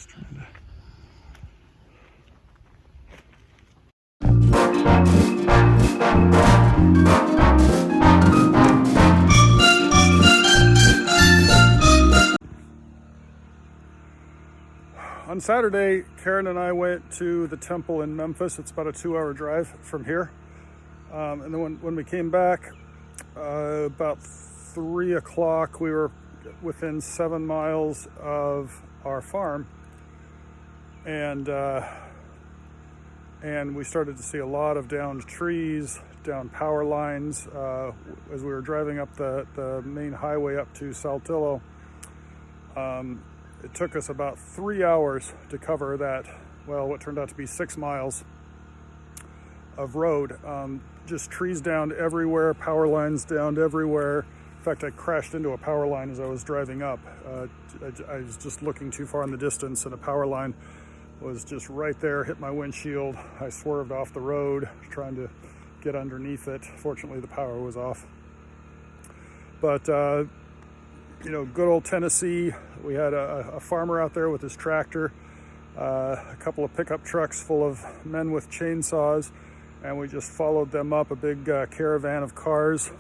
Just trying to... On Saturday, Karen and I went to the temple in Memphis. It's about a 2-hour drive from here. And then when we came back, about 3 o'clock, we were within 7 miles of our farm. And we started to see a lot of downed trees, downed power lines. As we were driving up the main highway up to Saltillo, it took us about 3 hours to cover that, well, what turned out to be 6 miles of road. Just trees downed everywhere, power lines downed everywhere. In fact, I crashed into a power line as I was driving up. I was just looking too far in the distance, and a power line was just right there, hit my windshield. I swerved off the road, trying to get underneath it. Fortunately, the power was off. But you know, good old Tennessee. We had a farmer out there with his tractor, a couple of pickup trucks full of men with chainsaws, and we just followed them up, a big caravan of cars.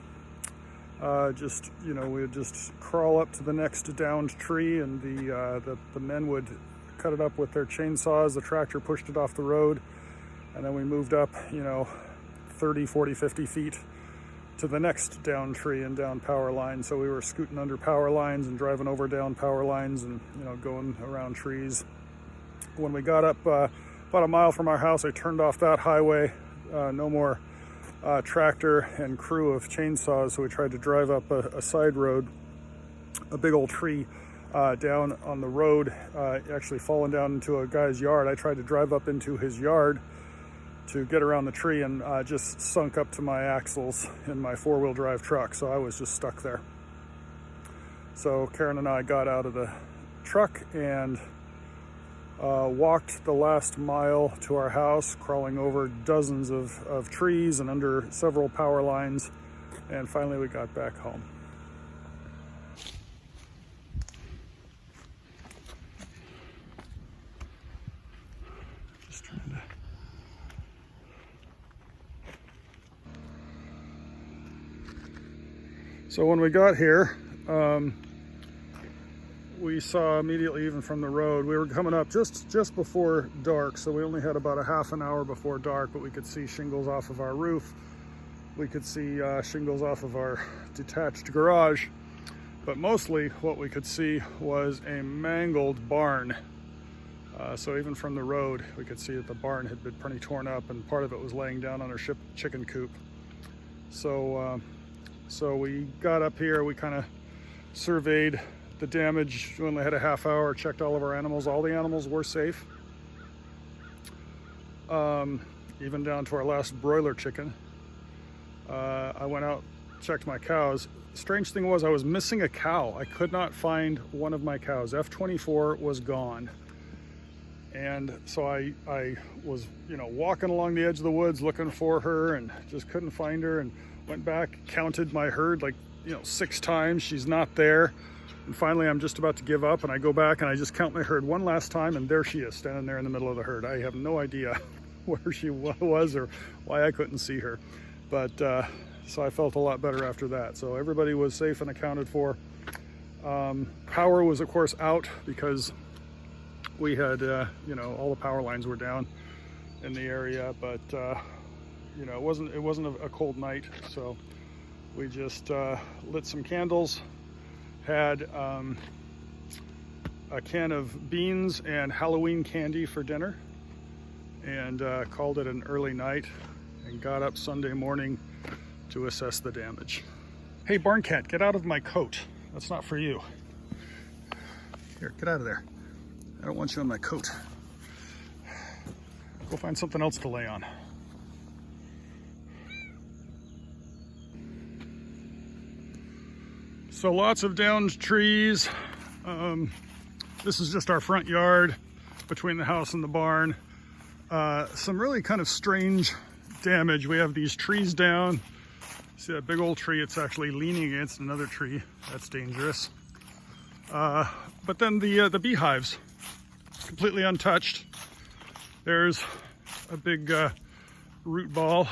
You know, we would just crawl up to the next downed tree, and the men would cut it up with their chainsaws. The tractor pushed it off the road, and then we moved up, you know, 30, 40, 50 feet to the next down tree and down power line. So we were scooting under power lines and driving over down power lines and, you know, going around trees. When we got up about a mile from our house, I turned off that highway. No more tractor and crew of chainsaws. So we tried to drive up a side road, a big old tree down on the road, actually fallen down into a guy's yard. I tried to drive up into his yard to get around the tree, and just sunk up to my axles in my 4-wheel drive truck. So I was just stuck there. So Karen and I got out of the truck and walked the last mile to our house, crawling over dozens of trees and under several power lines. And finally we got back home. Just trying to... So when we got here, we saw immediately, even from the road, we were coming up just before dark, so we only had about a half an hour before dark, but we could see shingles off of our roof. We could see shingles off of our detached garage, but mostly what we could see was a mangled barn. So even from the road, we could see that the barn had been pretty torn up, and part of it was laying down on our chicken coop. So we got up here, we kind of surveyed the damage. We only had a half hour, checked all of our animals. All the animals were safe. Even down to our last broiler chicken. I went out, checked my cows. Strange thing was, I was missing a cow. I could not find one of my cows. F24 was gone. And so I was, you know, walking along the edge of the woods looking for her, and just couldn't find her, and went back, counted my herd like, you know, 6 times. She's not there. And finally, I'm just about to give up, and I go back and I just count my herd one last time, and there she is, standing there in the middle of the herd. I have no idea where she was or why I couldn't see her. But so I felt a lot better after that. So everybody was safe and accounted for. Power was, of course, out because we had, you know, all the power lines were down in the area, but you know, it wasn't a cold night, so we just lit some candles, had a can of beans and Halloween candy for dinner, and called it an early night, and got up Sunday morning to assess the damage. Hey, barn cat, get out of my coat. That's not for you. Here, get out of there. I don't want you on my coat. Go find something else to lay on. So lots of downed trees. This is just our front yard between the house and the barn. Some really kind of strange damage. We have these trees down. See that big old tree? It's actually leaning against another tree. That's dangerous. But then the beehives completely untouched. There's a big root ball.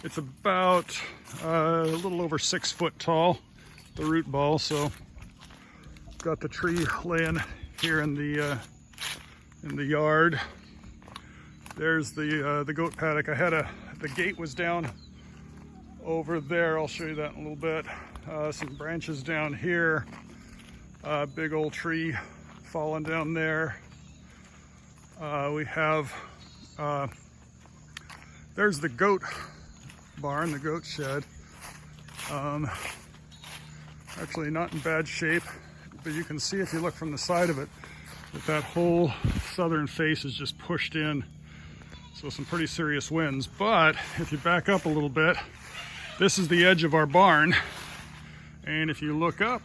It's about a little over 6 foot tall, the root ball. So got the tree laying here in the yard. There's the goat paddock. The gate was down over there. I'll show you that in a little bit. Some branches down here. Big old tree falling down there. We have, there's the goat barn, the goat shed. Actually not in bad shape, but you can see if you look from the side of it that whole southern face is just pushed in. So some pretty serious winds. But if you back up a little bit, this is the edge of our barn. And if you look up,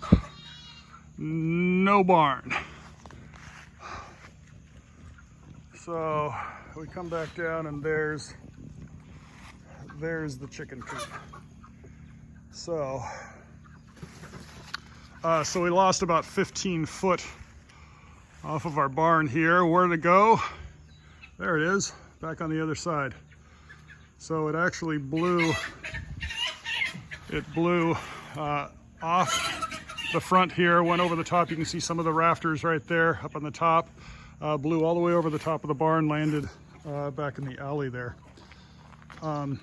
no barn. So we come back down and there's the chicken coop. So we lost about 15 foot off of our barn here. Where to go? There it is, back on the other side. So it actually blew off the front here, went over the top. You can see some of the rafters right there up on the top. Blew all the way over the top of the barn, landed back in the alley there. Kind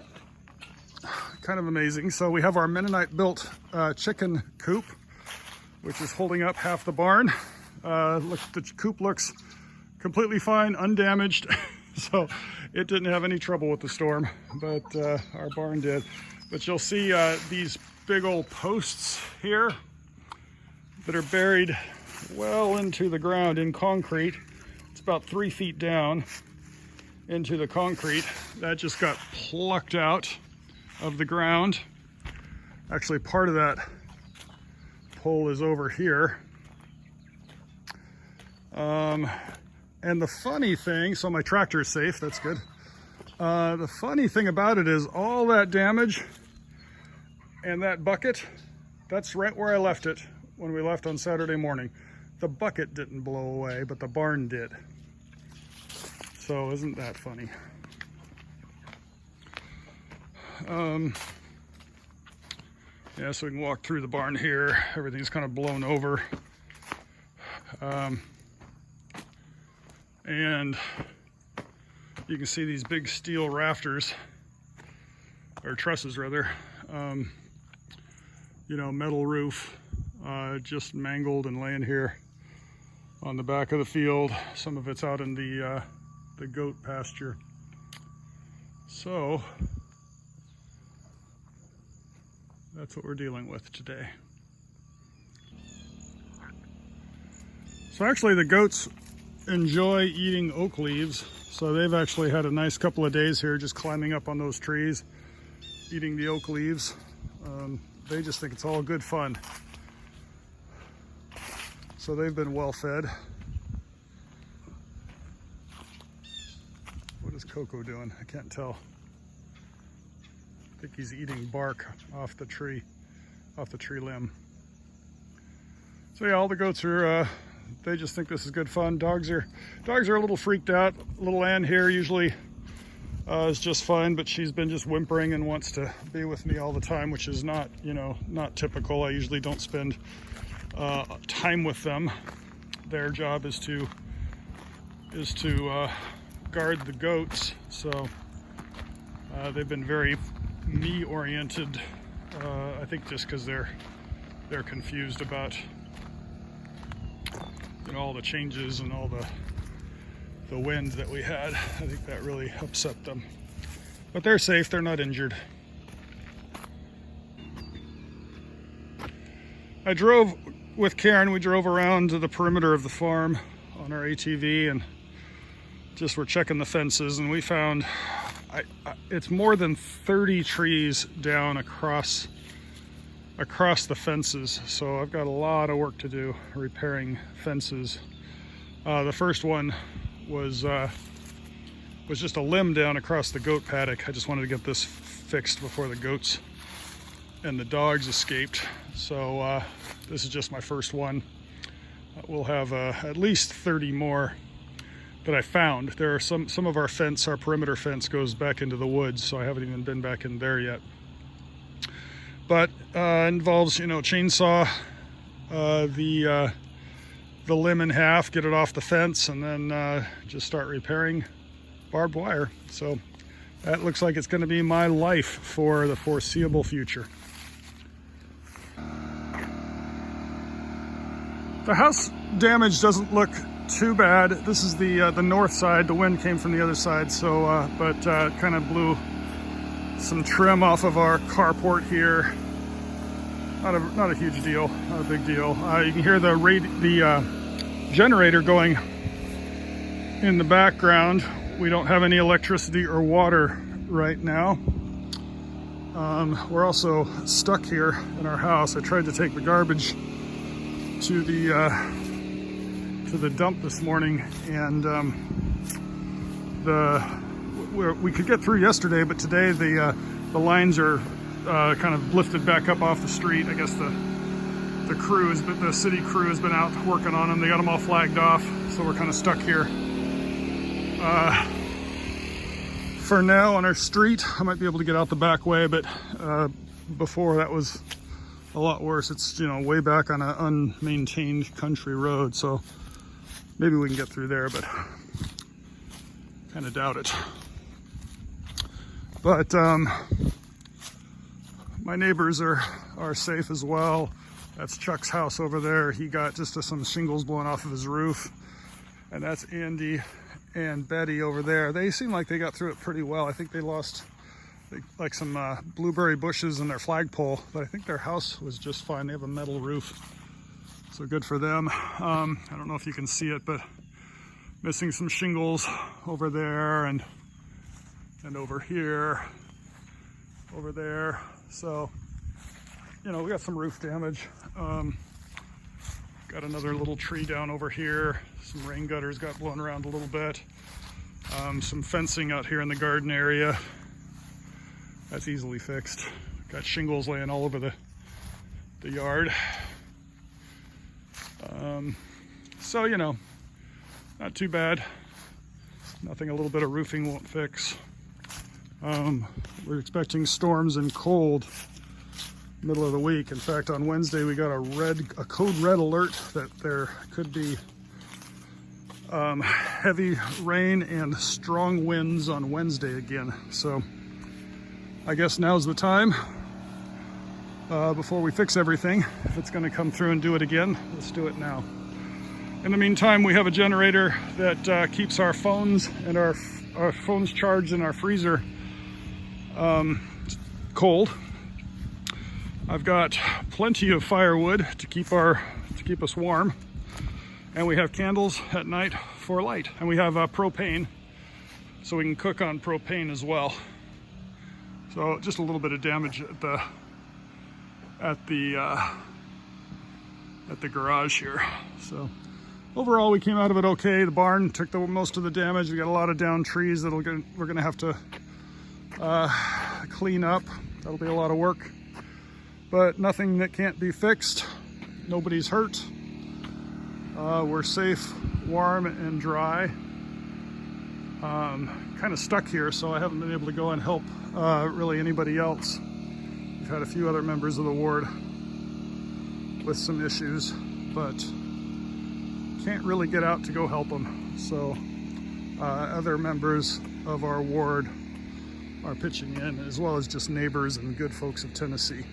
of amazing. So we have our Mennonite built chicken coop, which is holding up half the barn. Look, the coop looks completely fine, undamaged. So it didn't have any trouble with the storm, but our barn did. But you'll see these big old posts here that are buried well into the ground in concrete. It's about 3 feet down into the concrete. That just got plucked out of the ground. Actually, part of that pole is over here. And the funny thing, so my tractor is safe, that's good. The funny thing about it is all that damage and that bucket, that's right where I left it when we left on Saturday morning. The bucket didn't blow away, but the barn did. So isn't that funny? Yeah, so we can walk through the barn here. Everything's kind of blown over. And you can see these big steel rafters, or trusses rather, you know, metal roof, just mangled and laying here on the back of the field. Some of it's out in the goat pasture. So that's what we're dealing with today. So actually the goats enjoy eating oak leaves. So they've actually had a nice couple of days here just climbing up on those trees, eating the oak leaves. They just think it's all good fun. So they've been well fed. What is Coco doing? I can't tell. I think he's eating bark off the tree limb. So yeah, all the goats are, they just think this is good fun. Dogs are a little freaked out. Little Ann here usually is just fine, but she's been just whimpering and wants to be with me all the time, which is not, you know, not typical. I usually don't spend time with them. Their job is to guard the goats. So they've been very me oriented. I think just because they're confused about, you know, all the changes and all the wind that we had. I think that really upset them. But they're safe, they're not injured. I drove with Karen, we drove around to the perimeter of the farm on our ATV and just were checking the fences, and we found it's more than 30 trees down across the fences. So I've got a lot of work to do repairing fences. The first one was just a limb down across the goat paddock. I just wanted to get this fixed before the goats and the dogs escaped. So this is just my first one. we'll have at least 30 more that I found. There are some of our fence, our perimeter fence goes back into the woods, so I haven't even been back in there yet. But involves, you know, chainsaw the limb in half, get it off the fence, and then just start repairing barbed wire. So that looks like it's going to be my life for the foreseeable future. The house damage doesn't look too bad. This is the north side. The wind came from the other side, so but it kind of blew some trim off of our carport here. Not a huge deal, not a big deal. You can hear the generator going in the background. We don't have any electricity or water right now. We're also stuck here in our house. I tried to take the garbage to the dump this morning, and we could get through yesterday, but today the lines are kind of lifted back up off the street. I guess the city crew has been out working on them. They got them all flagged off, so we're kind of stuck here for now on our street. I might be able to get out the back way, but before that was a lot worse. It's, you know, way back on an unmaintained country road, so maybe we can get through there, but kind of doubt it. But my neighbors are safe as well. That's Chuck's house over there. He got just some shingles blowing off of his roof. And that's Andy and Betty over there. They seem like they got through it pretty well. I think they lost like some blueberry bushes in their flagpole, but I think their house was just fine. They have a metal roof, so good for them. I don't know if you can see it, but missing some shingles over there and over here, over there. So, you know, we got some roof damage. Got another little tree down over here. Some rain gutters got blown around a little bit. Some fencing out here in the garden area. That's easily fixed. Got shingles laying all over the yard. So, you know, not too bad. Nothing a little bit of roofing won't fix. We're expecting storms and cold middle of the week. In fact, on Wednesday we got a code red alert that there could be heavy rain and strong winds on Wednesday again. So I guess now's the time before we fix everything. If it's going to come through and do it again, let's do it now. In the meantime, we have a generator that keeps our phones and our phones charged in our freezer cold. I've got plenty of firewood to keep us warm, and we have candles at night for light, and we have propane, so we can cook on propane as well. So just a little bit of damage at the garage here. So overall, we came out of it okay. The barn took most of the damage. We got a lot of downed trees we're gonna have to clean up. That'll be a lot of work, but nothing that can't be fixed. Nobody's hurt. We're safe, warm, and dry. Kind of stuck here, so I haven't been able to go and help really anybody else. We've had a few other members of the ward with some issues, but can't really get out to go help them. So other members of our ward are pitching in, as well as just neighbors and good folks of Tennessee.